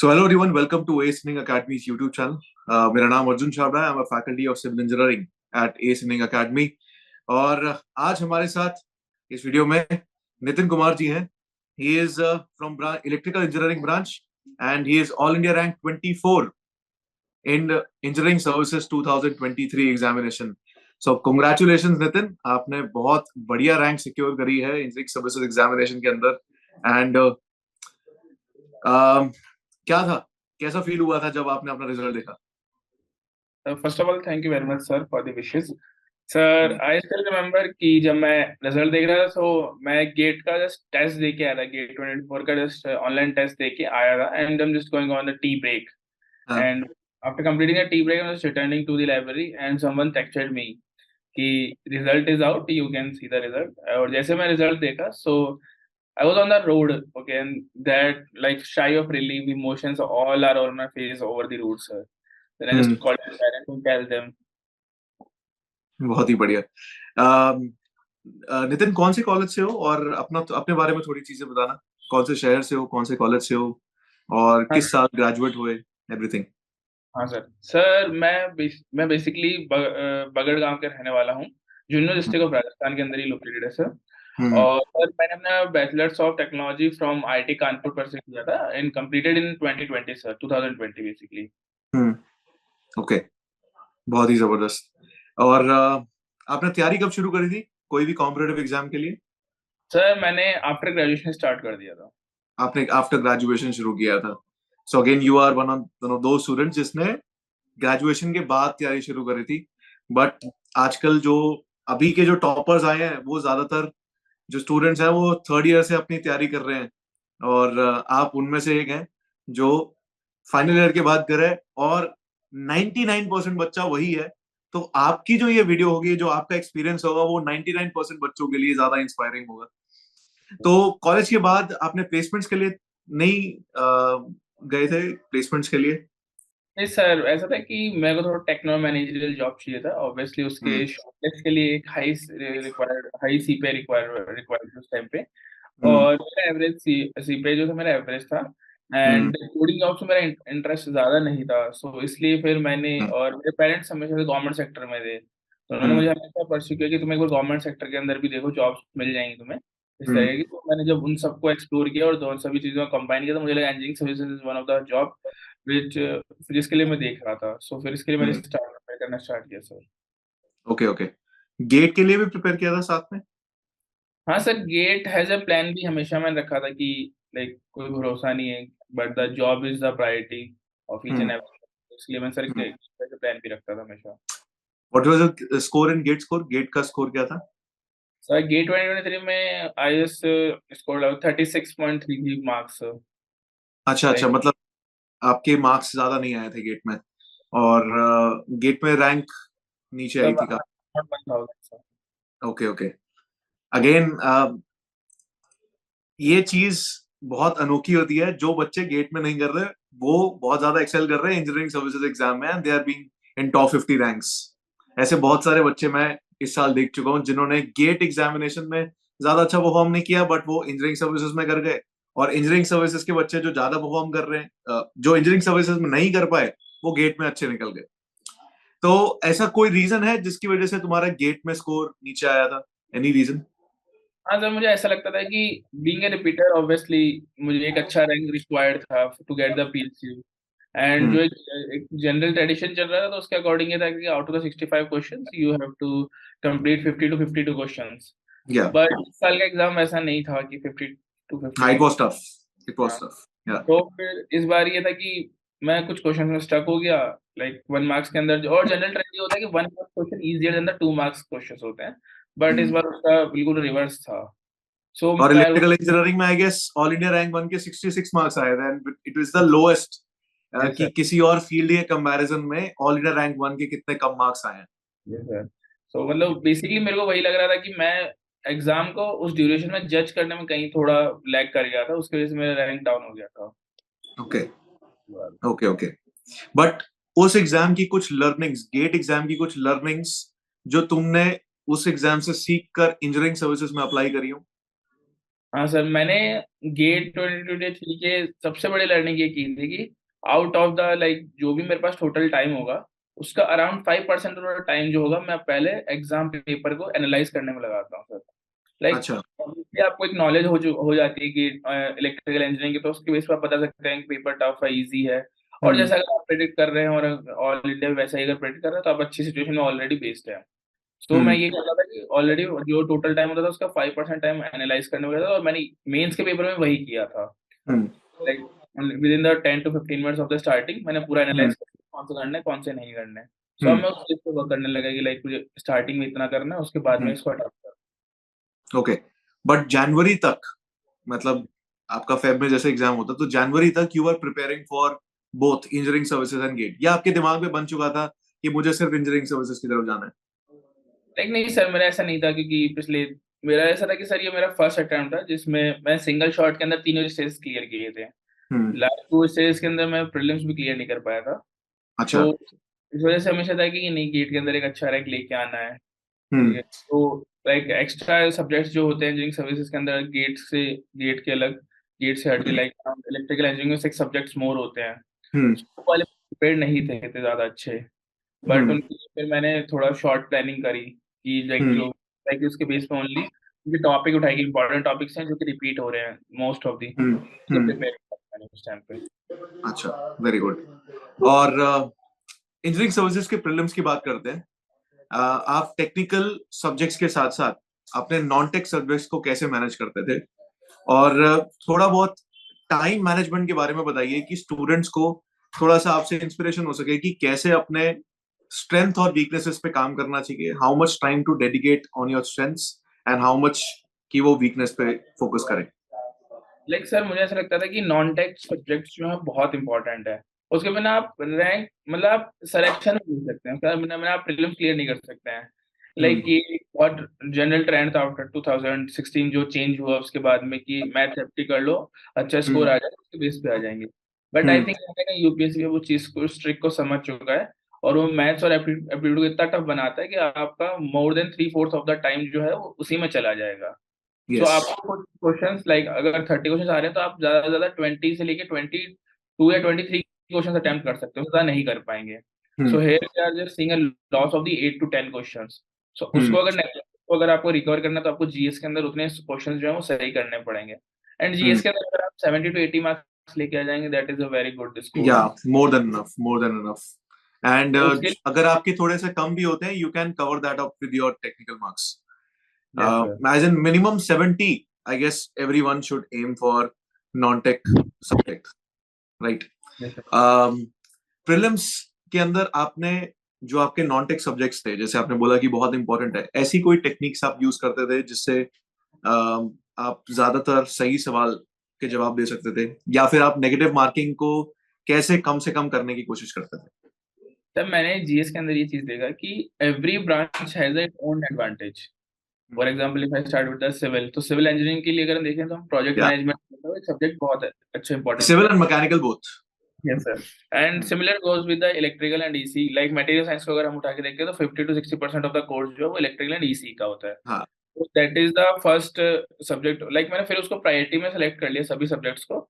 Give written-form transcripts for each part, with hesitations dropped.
So hello everyone, welcome to Ace Engineering Academy's YouTube channel. मेरा नाम अर्जुन छाबड़ा है, I'm a faculty of civil engineering at Ace Engineering Academy. और आज हमारे साथ इस वीडियो में नितिन कुमार जी हैं. He is from electrical engineering branch and he is all India rank 24 in engineering services 2023 examination. So congratulations Nitin, आपने बहुत बढ़िया रैंक सिक्योर करी है engineering services examination के अंदर. And क्या था, कैसा फील हुआ था जब आपने अपना रिजल्ट देखा? First of all thank you very much sir for the wishes. Sir I still remember कि जब मैं रिजल्ट देख रहा था तो मैं गेट का जस्ट टेस्ट दे के आया था. गेट 24 का जस्ट ऑनलाइन टेस्ट दे के आया था and I am just going on the tea break and after completing the tea break I was returning to the library and someone texted me कि result is out, you can see the result. और जैसे मैं result देखा सो I was on the road, okay, and that like shy of relief, emotions all are on my face over the road, sir. Then I just called my parents and tell them. बहुत ही बढ़िया. नितिन, कौन से college से हो और अपने बारे में थोड़ी चीजें बताना. कौन से शहर से हो, कौन से कॉलेज से हो और हाँ किस साल ग्रेजुएट हुए, एवरीथिंग. हाँ सर मैं बेसिकली बगड़ गांव के रहने वाला हूँ. जुन्नू डिस्ट्रिक्ट ऑफ राजस्थान के अंदर ही लोकेटेड है सर. और सर मैंने अपना bachelors of technology from IIT Kanpur पर से किया था and completed in 2020 sir, 2020 basically. Okay, बहुत ही जबरदस्त. और आपने तैयारी कब शुरू करी थी कोई भी कॉम्पिटिटिव एग्जाम के लिए? सर मैंने आफ्टर ग्रेजुएशन स्टार्ट कर दिया था. आपने आफ्टर ग्रेजुएशन शुरू किया था. So again you are one of those students जिसने ग्रेजुएशन के बाद तैयारी शुरू करी थी. बट आजकल जो अभी के जो टॉपर्स आए हैं वो ज्यादातर जो स्टूडेंट्स हैं वो थर्ड ईयर से अपनी तैयारी कर रहे हैं. और आप उनमें से एक हैं जो फाइनल ईयर के बाद करे और 99% बच्चा वही है. तो आपकी जो ये वीडियो होगी, जो आपका एक्सपीरियंस होगा, वो 99% बच्चों के लिए ज्यादा इंस्पायरिंग होगा. तो कॉलेज के बाद आपने प्लेसमेंट्स के लिए नहीं गए थे? प्लेसमेंट्स के लिए नहीं सर, ऐसा था कि मेरे को थोड़ा टेक्नो मैनेजरियल जॉब चाहिए था. ऑब्वियसली उसके शॉर्टलिस्ट के लिए एक हाई सीपीए रिक्वायर्ड उस टाइम पे. और मेरा एवरेज सीपीए जो था मेरा एवरेज था एंड कोडिंग जॉब से मेरा इंटरेस्ट ज्यादा नहीं था. सो इसलिए फिर मैंने, और मेरे पेरेंट्स हमेशा से गवर्नमेंट सेक्टर में थे तो उन्होंने मुझे हमेशा परस्यू किया कि तुम एक बार गवर्नमेंट सेक्टर के अंदर भी देखो, जॉब्स मिल जाएंगी तुम्हें इस तरह की. तो मैंने जब उन सबको एक्सप्लोर किया और दोनों सभी चीजों को कंबाइन किया तो मुझे लगा engineering services is one of the job which जिसके लिए मैं देख रहा था. सो फिर इसके लिए मैंने प्रिपेयर करना स्टार्ट किया सर. Okay okay. गेट के लिए भी प्रिपेयर किया था साथ में? हाँ sir, GATE has a plan भी हमेशा मैंने रखा था कि लाइक कोई भरोसा नहीं है but the job is the priority of each and every. इसलिए मैं सर गेट का प्लान भी रखता था हमेशा. What was the score in GATE score? GATE का स्कोर क्या था? सर गेट 2023 में आई एस स्कोर 36.33 मार्क्स. अच्छा अच्छा, मतलब आपके मार्क्स ज्यादा नहीं आए थे गेट में और गेट में रैंक नीचे आई थी का? Okay okay. अगेन ये चीज बहुत अनोखी होती है. जो बच्चे गेट में नहीं कर रहे वो बहुत ज्यादा एक्सेल कर रहे हैं इंजीनियरिंग सर्विसेज एग्जाम में and they are being in top 50 ranks. ऐसे बहुत सारे बच्चे मैं इस साल देख चुका हूँ जिन्होंने गेट एग्जामिनेशन में ज्यादा अच्छा परफॉर्म नहीं किया बट वो इंजीनियरिंग सर्विसेज में कर गए. और इंजीनियरिंग सर्विसेज के बच्चे जो ज्यादा परफॉर्म कर रहे हैं, जो इंजीनियरिंग सर्विसेज में नहीं कर पाए, वो गेट में अच्छे निकल गए. तो ऐसा कोई रीजन है जिसकी वजह से तुम्हारा गेट में स्कोर नीचे आया था? Any reason? हाँ सर, मुझे ऐसा लगता था कि बीइंग ए रिपीटर ऑब्वियसली मुझे एक अच्छा रैंक रिक्वायर्ड था to get the PSU. And जो एक जनरल ट्रेडिशन चल रहा था तो उसके अकॉर्डिंग ये था कि out of the 65 questions you have to complete 50 to 52 questions. But इस साल का एग्जाम ऐसा नहीं था कि 50 to 52. It was tough. It was tough. Yeah. तो फिर इस बार ये था कि मैं कुछ क्वेश्चन में स्टक हो गया लाइक 1 मार्क्स के अंदर. और जनरल ट्रेंड ये होता है कि 1 marks question easier than the 2 marks questions होते हैं बट इस बार उसका बिल्कुल रिवर्स था. सो और इलेक्ट्रिकल इंजीनियरिंग में I guess all India rank 1 के 66 मार्क्स आए थे and it was the lowest कि किसी और फील्ड के कंपैरिजन में ऑल इंडिया रैंक 1 के कितने कम मार्क्स आए हैं. Yes sir. सो मतलब बेसिकली मेरे को वही लग रहा था कि मैं एग्जाम को उस ड्यूरेशन में जज करने में कहीं थोड़ा लैग कर गया था, उसकी वजह से मेरा रैंक डाउन हो गया था. Okay okay okay. बट उस एग्जाम की कुछ लर्निंग्स, गेट एग्जाम की कुछ लर्निंग्स जो तुमने उस एग्जाम से सीख कर इंजीनियरिंग सर्विसेज में अप्लाई करी हो? हाँ सर, मैंने गेट 2023 के सबसे बड़ी लर्निंग ये की थी कि आउट ऑफ द लाइक जो भी मेरे पास टोटल टाइम होगा, उसका अराउंड 5% टाइम जो होगा मैं पहले एग्जाम पेपर को एनालाइज करने में लगाता हूँ सर। लाइक अच्छा। आपको एक नॉलेज हो जाती है कि इलेक्ट्रिकल इंजीनियरिंग की, तो उसके बेस पर आप बता सकते हैं कि पेपर टफ है, इजी है। और हम्म जैसा अगर आप प्रेडिक्ट कर रहे हैं और ऑल इंडिया वैसा ही अगर प्रेडिक्ट कर रहे हैं, तो आप अच्छी सिचुएशन में ऑलरेडी बेस्ड है। तो मैं हम्म ये कहता था कि ऑलरेडी जो टोटल टाइम होता था उसका 5% टाइम एनालाइज करने में गया था, और मैंने मेंस के पेपर में वही किया था। Hmm like within the 10 to 15 minutes of the starting मैंने पूरा हम्म एनालाइज किया कौन से करने हैं, कौन से नहीं करने हैं। सो अब हम्म मैं उस चीज पे वर्क करने लगा कि लाइक मुझे स्टार्टिंग में इतना करना है, उसके बाद में हम्म इसको हटा दूंगा। ओके। बट जनवरी तक, मतलब आपका फेब में जैसे एग्जाम होता तो जनवरी तक you are preparing for both engineering services and GATE, या आपके दिमाग में बन चुका था कि मुझे सिर्फ इंजीनियरिंग सर्विसेज की तरफ जाना है? लाइक नहीं सर, मेरा ऐसा नहीं था, क्योंकि पिछले मेरा ऐसा था कि सर ये मेरा फर्स्ट अटेम्प्ट था जिसमें मैं सिंगल शॉट के अंदर तीनों स्टेज क्लियर किए थे। हम्म लास्ट 2 स्टेज के अंदर मैं प्रीलिम्स भी क्लियर नहीं कर पाया था। अच्छा। तो इस वजह से हमेशा था कि नहीं, गेट के अंदर एक अच्छा रैंक लेके आना है। ठीक हम्म है, तो लाइक एक्स्ट्रा सब्जेक्ट्स जो होते हैं इंजीनियरिंग सर्विसेज के अंदर, गेट के अलग, गेट से हट के, लाइक इलेक्ट्रिकल इंजीनियरिंग में 6 सब्जेक्ट्स मोर होते हैं। हम्म वो वाले प्रिपेयर्ड नहीं थे इतने ज्यादा अच्छे। बट हम्म उनकी फिर मैंने थोड़ा शॉर्ट प्लानिंग करी कि लाइक हम्म जो लाइक उसके बेस पे ओनली जो टॉपिक उठाए, इंपॉर्टेंट टॉपिक्स हैं जो कि रिपीट हो रहे हैं मोस्ट ऑफ दी, हम्म उसके हम्म प्रिपेयर मैंने उस टाइम पे। अच्छा, वेरी गुड। और इंजीनियरिंग सर्विसेज के प्रीलिम्स की बात करते हैं। आप टेक्निकल सब्जेक्ट्स के साथ साथ अपने नॉन टेक सब्जेक्ट्स को कैसे मैनेज करते थे? और थोड़ा बहुत टाइम मैनेजमेंट के बारे में बताइए कि स्टूडेंट्स को थोड़ा सा आपसे इंस्पिरेशन हो सके कि कैसे अपने स्ट्रेंथ और वीकनेसेस पे काम करना चाहिए, how much time to dedicate on your strengths and how much कि वो वीकनेस पे फोकस करें। लाइक सर, मुझे ऐसा लगता था कि नॉन टेक सब्जेक्ट्स जो है बहुत इंपॉर्टेंट है। उसके बिना आप रैंक मतलब आप सिलेक्शन नहीं कर सकते हैं, उसके बिना आप प्रीलिम्स क्लियर नहीं कर सकते हैं। लाइक हम्म ये बहुत जनरल ट्रेंड था आफ्टर 2016 जो चेंज हुआ उसके बाद में, कि मैथ एप्टी कर लो, अच्छा स्कोर हम्म आ जाए, उसके बेस पे आ जाएंगे। But I hmm think UPSC वो चीज को ट्रिक को समझ चुका है, और वो मैथ्स और एप्टीट्यूड को इतना टफ बनाता है कि आपका more than 3/4 of the time जो है वो उसी में चला जाएगा। So yes. आपको कुछ क्वेश्चंस लाइक अगर 30 क्वेश्चंस आ रहे हैं, तो आप ज्यादा से ज्यादा 20 से लेके 22 या 23 क्वेश्चन अटेम्प्ट कर सकते हो, ज्यादा नहीं कर पाएंगे। So hmm here we are just seeing a loss of the 8 to 10 questions. So hmm उसको अगर आपको रिकवर करना है, तो आपको जीएस के अंदर उतने क्वेश्चंस जो है वो सही करने पड़ेंगे। एंड हम्म जीएस के अंदर अगर आप 70 to 80 मार्क्स लेके आ जाएंगे, that is a very good score. या more than enough, more than enough. And तो उसके अगर आपके थोड़े से कम भी होते हैं, you can cover that up with your technical marks. Yes sir. As in minimum 70, I guess everyone should aim for non-tech subject, right? Yes sir. Prelims के अंदर आपने जो आपके नॉन टेक सब्जेक्ट्स थे, जैसे आपने बोला कि बहुत इंपॉर्टेंट है, ऐसी कोई टेक्निक्स आप यूज करते थे जिससे आप ज्यादातर सही सवाल के जवाब दे सकते थे, या फिर आप नेगेटिव मार्किंग को कैसे कम से कम करने की कोशिश करते थे? तब मैंने जीएस के अंदर ये चीज देखा कि every branch has it own advantage. For example if I start with the civil, तो सिविल इंजीनियरिंग के लिए अगर हम देखें तो हम प्रोजेक्ट या मैनेजमेंट एक सब्जेक्ट बहुत अच्छा इंपॉर्टेंट सिविल है। And mechanical both. Yes sir. And similar goes with the electrical and EC, like material science को अगर हम उठा के देखते हैं तो 50 to 60% ऑफ द कोर्स जो है वो इलेक्ट्रिकल एंड ईसी का होता है। हाँ। तो that is the first subject, like मैंने फिर उसको प्रायोरिटी में सेलेक्ट कर लिया सभी सब्जेक्ट्स को,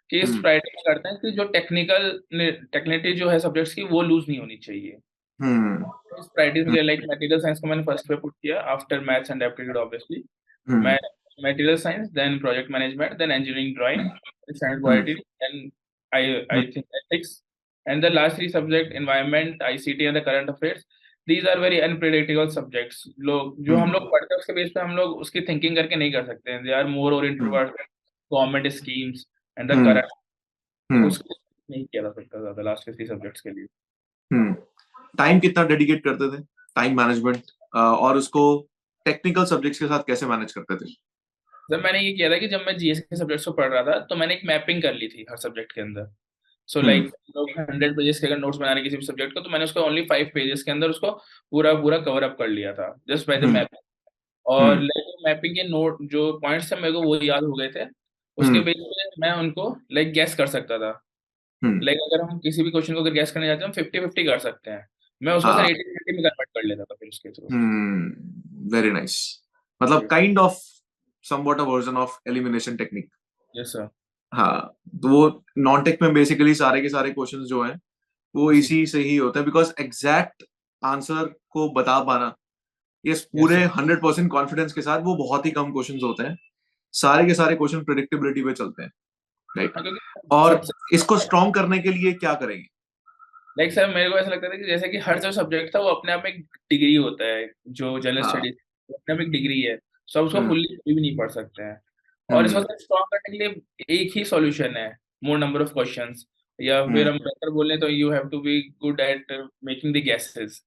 कि इस हम्म प्रायोरिटी में करते हैं कि जो टेक्निकलिटी जो है सब्जेक्ट्स की वो लूज नहीं होनी चाहिए। हम्म इस प्रायोरिटी में लाइक मटेरियल साइंस को मैंने फर्स्ट पे पुट किया after maths and aptitude obviously. Hmm मैं material science, then project management, then engineering drawing, standard hmm quality, and I think ethics, and the last 3 subject environment, ICT, and the current affairs. These are very unpredictable subjects. लोग जो हम हम्म लोग पढ़ते हैं उसके base पे हम लोग उसकी थिंकिंग करके नहीं कर सकते हैं। They are more oriented hmm towards government schemes and the hmm current। तो हम्म उसको नहीं किया जा सकता ज्यादा लास्ट के 3 सब्जेक्ट्स के लिए। हम्म टाइम कितना डेडिकेट करते थे, टाइम मैनेजमेंट, और उसको टेक्निकल सब्जेक्ट्स के साथ कैसे मैनेज करते थे? जब मैंने ये किया था कि जब मैं जीएस के सब्जेक्ट्स को पढ़ रहा था, तो मैंने एक मैपिंग कर ली थी हर सब्जेक्ट के अंदर। सो हम्म लाइक लोग 100 पेजेस के अगर नोट्स बना रहे किसी भी सब्जेक्ट को, तो मैंने उसको ओनली 5 पेजेस के अंदर उसको पूरा पूरा कवर अप कर लिया था just by the hmm mapping. और हम्म लाइक मैपिंग के नोट जो पॉइंट्स थे मेरे को वो याद हो गए थे। उसके हम्म बेस पे मैं उनको लाइक गैस कर सकता था। हम्म लाइक अगर हम किसी भी क्वेश्चन को अगर गैस करने जाते हैं हम 50-50 कर सकते हैं। मैं उसको सर हाँ। 80-20 में कन्वर्ट कर लेता था फिर उसके थ्रू। Very nice. मतलब kind of somewhat a version of elimination technique. Yes sir. हाँ, तो वो नॉन टेक में बेसिकली सारे के सारे क्वेश्चंस जो हैं वो इसी इसी से ही होता है, बिकॉज एग्जैक्ट आंसर को बता पाना, ये यस पूरे सर। 100% कॉन्फिडेंस के साथ, वो बहुत ही कम क्वेश्चंस होते हैं। सारे के सारे क्वेश्चन प्रिडिक्टेबिलिटी पे चलते हैं, राइट। हाँ, क्योंकि और सबसे इसको स्ट्रॉन्ग करने के लिए क्या करेंगे? लाइक सर मेरे को ऐसा लगता था कि जैसे कि हर जो सब्जेक्ट था वो अपने आप में एक डिग्री होता है, जो जनरल हाँ। स्टडीज अपने आप में एक डिग्री है, सब उसको हम्म। फुल्ली भी नहीं पढ़ सकते हैं। और इसको हम्म। स्ट्रॉन्ग करने के लिए एक ही सॉल्यूशन है, मोर नंबर ऑफ क्वेश्चंस, या फिर हम्म। हम बेहतर बोले तो you have to be good at making the guesses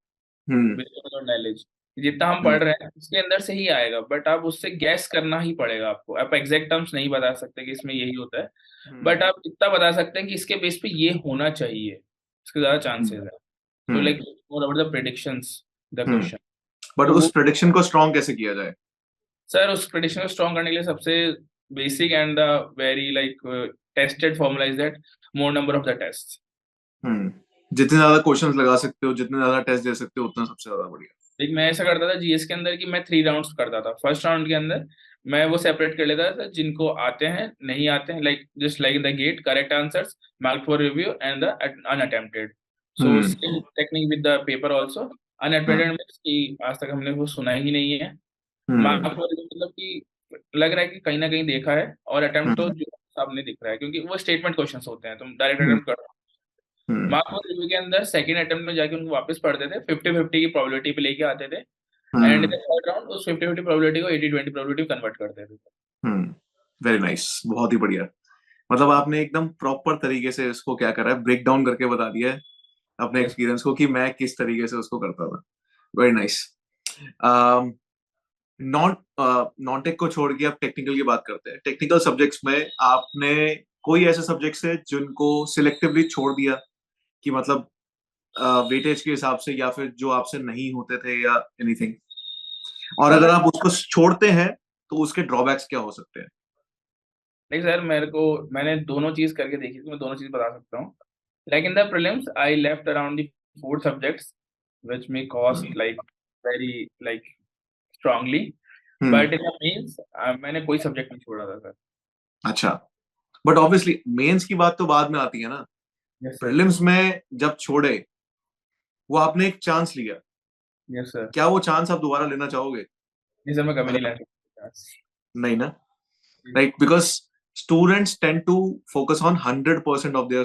hmm. Based on knowledge. जितना हम हम्म। पढ़ रहे हैं उसके अंदर से ही आएगा, बट आप उससे गैस करना ही पड़ेगा आपको। आप एग्जैक्ट टर्म्स नहीं बता सकते कि इसमें यही होता है, हम्म। बट आप इतना बता सकते हैं कि इसके बेस पे ये होना चाहिए, इसके ज्यादा चांसेस है। तो hmm. Like more about the predictions the hmm. Question. But तो उस वो प्रेडिक्शन को स्ट्रॉन्ग कैसे किया जाए? सर उस प्रेडिक्शन को स्ट्रॉन्ग करने के लिए सबसे basic and the very like tested formula is that more number of the test. Hmm. जितने ज्यादा क्वेश्चंस लगा सकते हो, जितने ज्यादा टेस्ट दे सकते हो, उतना सबसे ज्यादा बढ़िया। लाइक मैं ऐसा करता था जीएस के अंदर कि मैं 3 राउंड्स करता था। फर्स्ट राउंड के अंदर मैं वो सेपरेट कर लेता था, जिनको आते हैं नहीं आते हैं, like just like in the GATE correct answers mark for review and the unattempted. So hmm. Same technique with the paper also. Hmm. Unattempted means कि आज तक हमने वो सुना ही नहीं है। हम्म। मार्क फॉर रिव्यू मतलब कि लग रहा है कि कहीं ना कहीं देखा है, और अटेम्प्ट तो हम्म। जो सामने दिख रहा है, क्योंकि वो स्टेटमेंट क्वेश्चंस होते हैं, तुम डायरेक्ट हम्म। अटेम्प्ट कर। हम्म। मार्क फॉर रिव्यू के अंदर सेकंड अटेम्प्ट में जाके उनको वापस पढ़ते थे, 50-50 की प्रोबेबिलिटी पे लेके आते थे। And hmm. The third round उस 50-50 प्रोबेबिलिटी को 80-20 प्रोबेबिलिटी कन्वर्ट करते थे। हम्म। वेरी नाइस, बहुत ही बढ़िया। मतलब आपने एकदम प्रॉपर तरीके से इसको क्या करा है, ब्रेक डाउन करके बता दिया है अपने यस। एक्सपीरियंस को कि मैं किस तरीके से उसको करता था। Very nice. Non non tech को छोड़ के अब टेक्निकल की बात करते हैं। टेक्निकल सब्जेक्ट्स में आपने कोई ऐसे सब्जेक्ट्स है जिनको सिलेक्टिवली छोड़ दिया, कि मतलब वेटेज के हिसाब से, या फिर जो आपसे नहीं होते थे, या एनीथिंग? और अगर आप उसको छोड़ते हैं तो उसके ड्रॉबैक्स क्या हो सकते हैं? नहीं सर मेरे को, मैंने दोनों चीज करके देखी थी, मैं दोनों चीज बता सकता हूँ। Like in the prelims I left around the 4 subjects which may cost like very like strongly, hmm. but in the means मैंने कोई सब्जेक्ट नहीं छोड़ा था सर। अच्छा, बट ऑब्वियसली मेंस की बात तो बाद में आती है ना। Yes sir. प्रीलिम्स में जब छोड़े, वो आपने एक चांस लिया, यस सर। क्या वो चांस आप दोबारा लेना चाहोगे? नहीं सर मैं कभी नहीं अगर, ले सकता। नहीं ना, right, because students tend to focus on 100% of their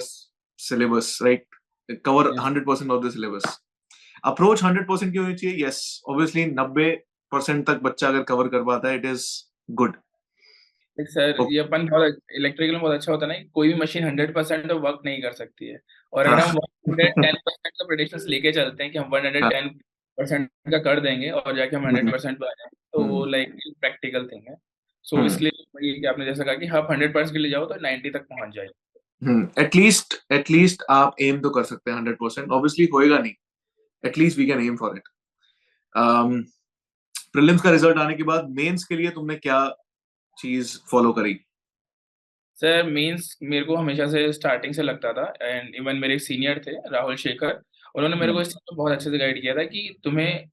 syllabus, right, cover yes 100% of the syllabus. Approach 100% की होनी चाहिए, यस। ऑब्वियसली 90% तक बच्चा अगर कवर कर पाता है, इट इज गुड। सर ये अपन बहुत इलेक्ट्रिकल में बहुत अच्छा होता है ना कि कोई भी मशीन 100% तो वर्क नहीं कर सकती है। और अगर हम हाँ। 110% का प्रेडिक्शंस लेके चलते हैं कि हम हाँ। 110% का कर देंगे और जाके हम हम्म। 100% पे आ जाएंगे, तो वो हम्म। लाइक प्रैक्टिकल थिंग है। सो हम्म। इसलिए ये कि आपने जैसा कहा कि आप 100% के लिए जाओ तो 90 तक पहुंच जाए। एटलीस्ट आप एम तो कर सकते हैं 100%, ऑब्वियसली होएगा नहीं, at least we can aim for it. Prelims का रिजल्ट आने के बाद मेंस के लिए तुमने क्या चीज फॉलो करी? सर मीन्स मेरे को हमेशा से स्टार्टिंग से लगता था, एंड इवन मेरे सीनियर थे राहुल शेखर, उन्होंने मेरे को हम्म। इस चीज़ में बहुत अच्छे से गाइड किया था कि तुम्हें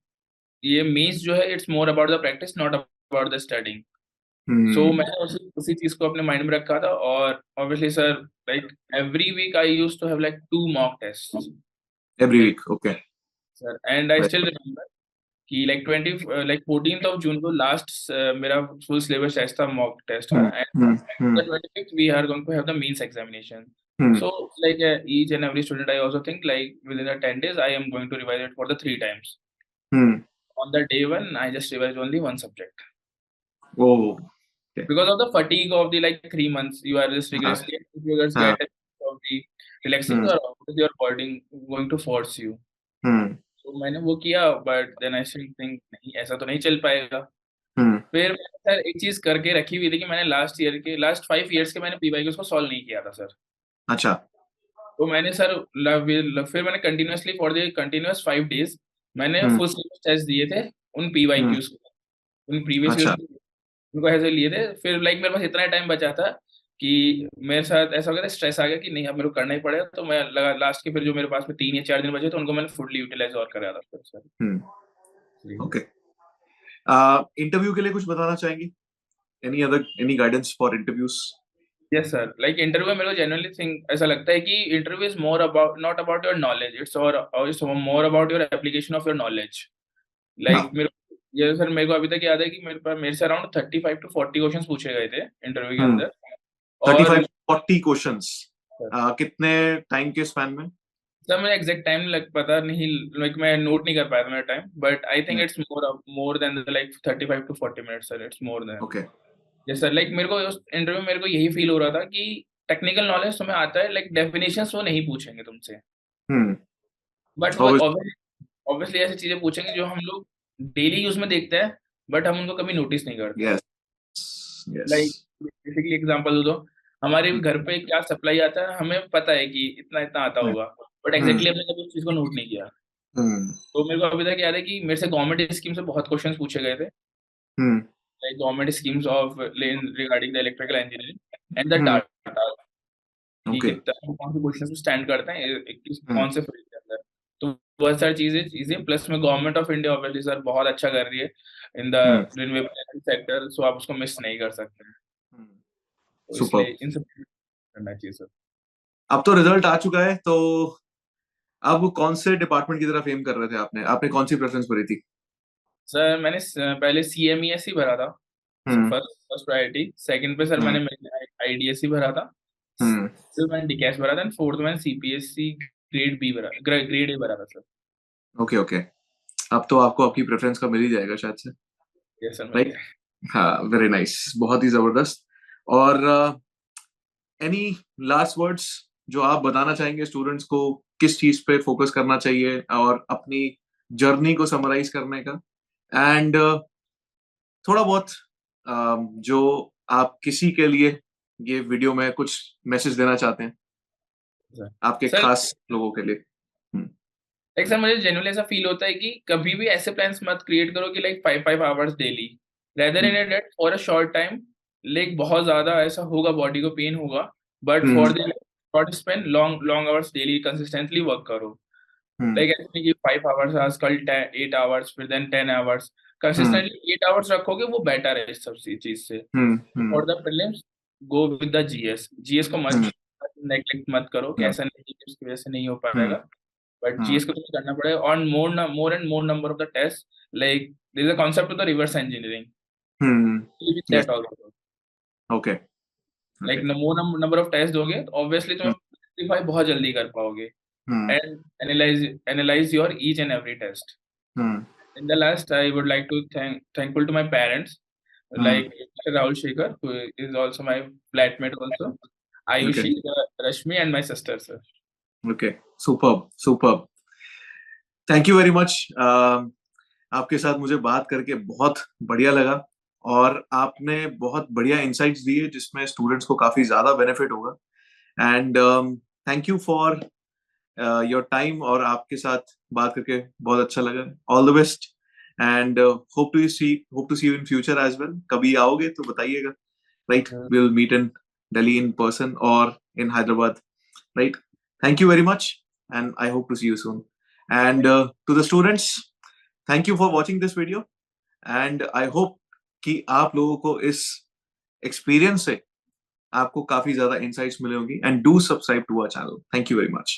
ये मीन्स जो है it's more about the practice not about the studying. So hmm. मैंने उसी उसी चीज को अपने माइंड में रखा था। और obviously sir like every week I used to have like 2 mock test. Every like week, okay. Sir and I still remember कि लाइक 14th ऑफ जून को लास्ट मेरा फुल सिलेबस टेस्ट था, मॉक टेस्ट का। Hmm. And hmm. Hmm. The 25th we are going to have the means examination. हम्म। So like each and every student I also think like within the 10 days I am going to revise it for the 3 times. Hmm. On the day one I just revised only one subject oh, okay. because of the fatigue of the like 3 months you are just हाँ। rigorously, if you just हाँ। get a bit of the relaxing, hmm. your body going to force you. Hmm. तो मैंने वो किया, but then I still think नहीं ऐसा तो नहीं चल पाएगा। हम्म। फिर मैंने सर एक चीज करके रखी हुई थी कि मैंने लास्ट 5 ईयर्स के मैंने पीवाई को सॉल्व नहीं किया था सर। अच्छा। तो मैंने सर फिर मैंने continuously for the continuous 5 days मैंने हम्म। फुल टेस्ट दिए थे उन पीवाई हम्म। क्यूज को, उन प्रीवियस ईयर्स, अच्छा। उनको ऐसे लिए थे। फिर लाइक मेरे पास इतना टाइम बचा था कि मेरे साथ ऐसा हो गया था, स्ट्रेस आ गया कि नहीं अब मेरे को करना ही पड़ेगा। तो मैं लगा लास्ट के फिर जो मेरे पास में 3 या 4 दिन बचे तो उनको मैंने फुल्ली यूटिलाइज और करा था फिर सर। हम्म। जी। ओके। इंटरव्यू के लिए कुछ बताना चाहेंगी? any guidance for interviews? Yes sir, like interview में मेरे को जेन्युइनली थिंक ऐसा लगता है कि interview is more about not about your knowledge, it's more about your application of your knowledge. Like हाँ. मेरे ये सर मेरे को अभी तक याद है कि मेरे से अराउंड 35 to 40 क्वेश्चन पूछे गए थे इंटरव्यू के अंदर। 35 40 क्वेश्चंस कितने टाइम के स्पैन में? सर मुझे एग्जैक्ट टाइम पता नहीं, लाइक मैं नोट नहीं कर पाया था मेरा time, but I think it's more than like 35 to 40 minutes sir, it's more than. Okay. Yes sir, like मेरे को उस इंटरव्यू में मेरे को यही फील हो रहा था कि टेक्निकल नॉलेज तुम्हें आता है, लाइक डेफिनेशंस वो नहीं पूछेंगे तुमसे, बट वो ऑब्वियसली ऐसी चीजें पूछेंगे जो हम लोग डेली यूज में देखते हैं बट हम उनको कभी नोटिस नहीं करते। यस. लाइक बेसिकली एग्जांपल दो, हमारे घर पे क्या सप्लाई आता है हमें पता है कि इतना इतना आता होगा, बट एग्जैक्टली हमने कभी उस चीज को नोट नहीं किया। तो मेरे को अभी तक याद है कि मेरे से गवर्नमेंट स्कीम से बहुत क्वेश्चंस पूछे गए थे, like government schemes of regarding the electrical engineering and the data, कि कितना कौन से पोजीशन में स्टैंड करते हैं कौन से फील्ड के अंदर। तो बहुत सारी चीजें प्लस में government of India obviously sir बहुत अच्छा कर रही है इन द रिन्यूएबल सेक्टर, सो आप उसको मिस नहीं कर सकते हैं। तो इसलिए इन सब करना चाहिए सर। अब तो रिजल्ट आ चुका है, तो अब कौन से डिपार्टमेंट की तरफ एम कर रहे थे आपने? आपने कौन सी प्रेफरेंस भरी थी? सर मैंने पहले CMES ही भरा था, फर्स्ट प्रायोरिटी। सेकंड पे सर मैंने IDSE भरा था, फिर मैंने डीकैश भरा था, फोर्थ मैंने CPSC ग्रेड A भरा था सर। Okay okay. अब तो आपको आपकी प्रेफरेंस का मिल ही जाएगा शायद से. Yes sir, right. हाँ, वेरी नाइस, बहुत ही जबरदस्त. और एनी लास्ट वर्ड्स जो आप बताना चाहेंगे स्टूडेंट्स को, किस चीज पे फोकस करना चाहिए और अपनी जर्नी को समराइज करने का, एंड थोड़ा बहुत जो आप किसी के लिए ये वीडियो में कुछ मैसेज देना चाहते हैं आपके खास लोगों के लिए? लाइक सर मुझे जेन्युइनली ऐसा फील होता है कि कभी भी ऐसे प्लान्स मत क्रिएट करो कि like 5 hours daily, rather in date for a short time. Like बहुत ज्यादा ऐसा होगा, बॉडी को पेन होगा, but for the short span long hours daily consistently work करो। लाइक ऐसे नहीं कि 5 आवर्स आज, कल 8 आवर्स, फिर देन 10 आवर्स, कंसिस्टेंटली 8 आवर्स रखोगे वो बेटर है इस सब चीज से। For the prelims go with the GS को मत नेग्लेक्ट मत करो कि ऐसा नहीं कि उसकी वजह से नहीं हो पाएगा, but GS को तुम्हें करना पड़ेगा on more and more number of the tests. Like there is a concept of the reverse engineering. That also. Okay. Like the more number of tests दोगे, obviously तुम्हें simplify बहुत जल्दी कर पाओगे and analyze your each and every test. In the last, I would like to thankful to my parents, like Rahul Shekhar, who is also my flatmate also, Ayushi, Rashmi, and my sister, sir. Okay, superb. Thank you very much. आपके साथ मुझे बात करके बहुत बढ़िया लगा और आपने बहुत बढ़िया इंसाइट्स दिए जिसमें स्टूडेंट्स को काफी ज्यादा बेनिफिट होगा. And thank you for your time, और आपके साथ बात करके बहुत अच्छा लगा. All the best and hope to see you in future as well. कभी आओगे तो बताइएगा. Right, we will meet in Delhi in person और in Hyderabad. Right. Thank you very much, and I hope to see you soon. And to the students, thank you for watching this video. And I hope कि आप लोगों को इस experience से आपको काफी ज़्यादा insights मिले होंगी. And do subscribe to our channel. Thank you very much.